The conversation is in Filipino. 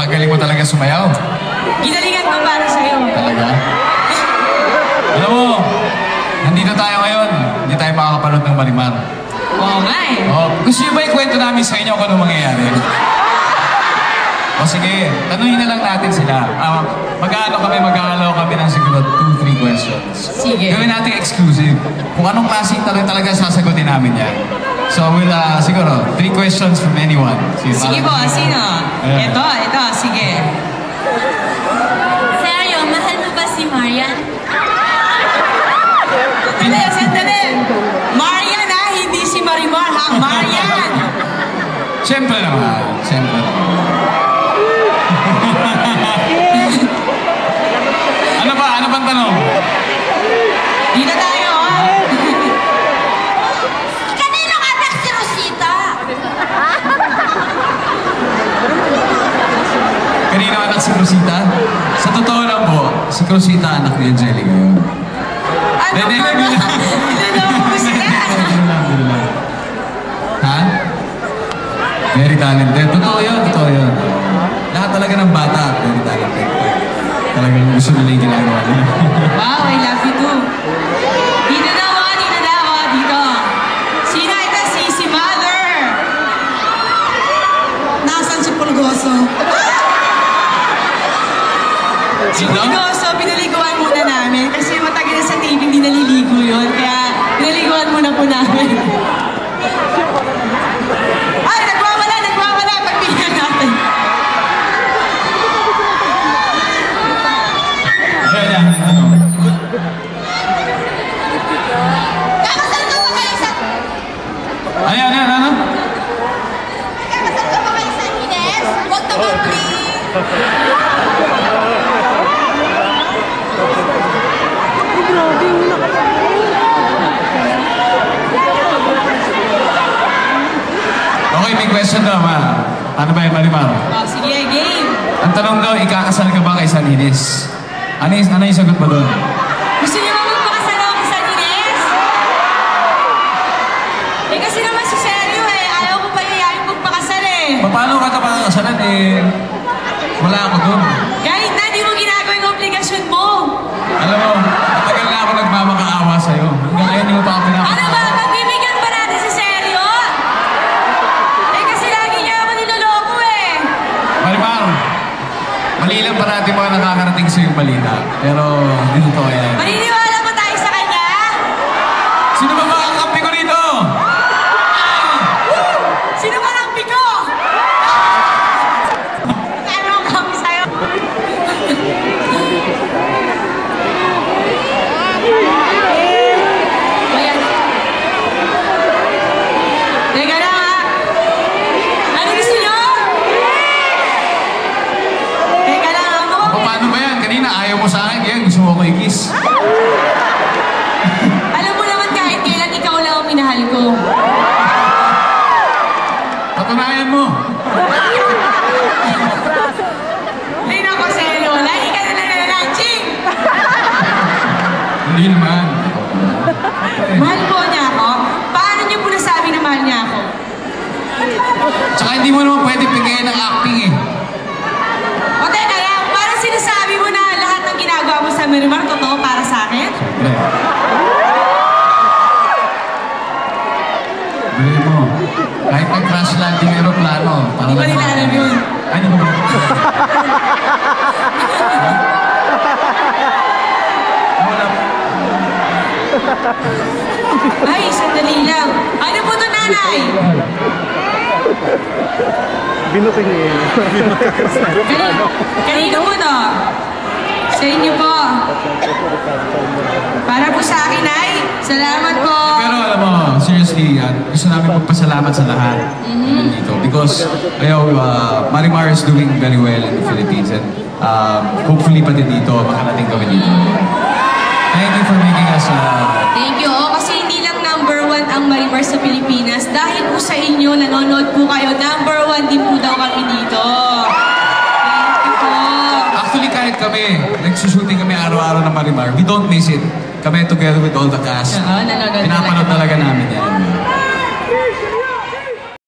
Napakagaling mo talaga sumayaw. Ginalingan ko para sa'yo. Talaga? Alam mo, nandito tayo ngayon. Hindi tayo makakapanood ng Marimar. Oo nga eh. Oh, gusto niyo ba ikwento namin sa inyo kung ano mangyayari? O sige, tanungin na lang natin sila. Mag-aalaw kami ng siguro 2-3 questions. Sige. Gawin natin exclusive. Kung anong klaseng tanong talaga sasagutin namin yan. So we'll, siguro, 3 questions from anyone. Sige po, sino? Ito, sige. Seryo, mahal mo ba si Marian? Sandali. Marian ha, hindi si Marimar ha. Marian! Siyempre naman. Siyempre naman. Ano bang tanong? Di na tayo ha. Kaninong anak si Rosita? Kanino anak si Rosita? Sa totoo lang po, si Rosita anak ni Angelica yun. Ano ba? Niloloko mo sila. Ha? Very talented. Totoo yun. Lahat talaga ng bata, very talented. Talagang gusto nila yung ginagawa nila. Wow, I love you too. Dito daw, dito. Sino ito? Si Mother. Nasaan si Pulgoso? Si Pulgoso, pinaliguan muna namin. Kasi matagal na sa TV, hindi naliligo yun. Kaya pinaliguan muna po namin. Ay, nagwawala. Pagpilihan natin. Kakasal ka ba kayo sa... Ano? Kakasal ka ba kayo sa Ines? Huwag naman, please. Okay, may question daw, ma. Ano ba yung Marimar? Oh, sige, game. Ang tanong daw, ikakasal ka ba kay San Ines? Ano yung sagot mo doon? Gusto niyo ba magpakasal ako sa Ines? Eh kasi naman si Seryo eh. Ayaw ko pa yayain magpakasal eh. Paano ka kapakasalan wala ako doon. Kahit na di mo ginagawa yung obligasyon mo. Alam mo, matagal na ako nagmamakaawa sa'yo. Hanggang ngayon hindi mo pa ako pinapakaawa. Ano ba? Pagbibigyan pa natin si Seryo? Eh kasi lagi niya ako niloloko eh. Marimar, mali lang parating mga nakakarating sa yung balita. Pero, hindi totoo yan. Maniniwala mo tayo sa kanya? Sino ba makakampi ko rito? Sino ba ang piko? Ano ang kami sa'yo? Ayan. Teka lang ha. Ano gusto nyo? Teka lang ha. Paano ba yan? Kanina ayaw mo sa akin, kaya gusto mo ako i-kiss. Alam mo naman kahit kailan ikaw lang ang minahal ko. Patunayan mo. Ay nako, Selo. Lagi ka na nananaching. Hindi naman. Mahal po niya ako? Paano niyo po nasabi na mahal niya ako? Tsaka hindi mo naman pwede pigayan ng acting eh. O teka lang, parang sinasabi mo na lahat ng ginagawa mo sa Marimar totoo para sa akin? Siyempre. Bili mo. Kahit nag-crash landing aeroplano. Hindi ba nila alam yun? Ay, hindi ko ba? Wala po. Ay, sandali lang. Ano po to, nanay? Binuking niya yun. Kanino po to? Sa inyo po. Para po sa akin, ay. Salamat po. Pero alam mo, seriously, gusto namin magpasalamat sa lahat dito. Because, Marimar is doing very well in the Philippines. And hopefully pati dito, makarating kami dito. Thank you for making us... Thank you. Oh, kasi hindi lang #1 ang Marimar sa Pilipinas. Dahil po sa inyo, nanonood po kayo, #1 din po daw kami dito. Thank you po. Actually, kahit kami, nagsushooting kami araw-araw ng Marimar, we don't miss it. Kami together with all the cast. Oo, nanonood Pinapanood talaga namin yan.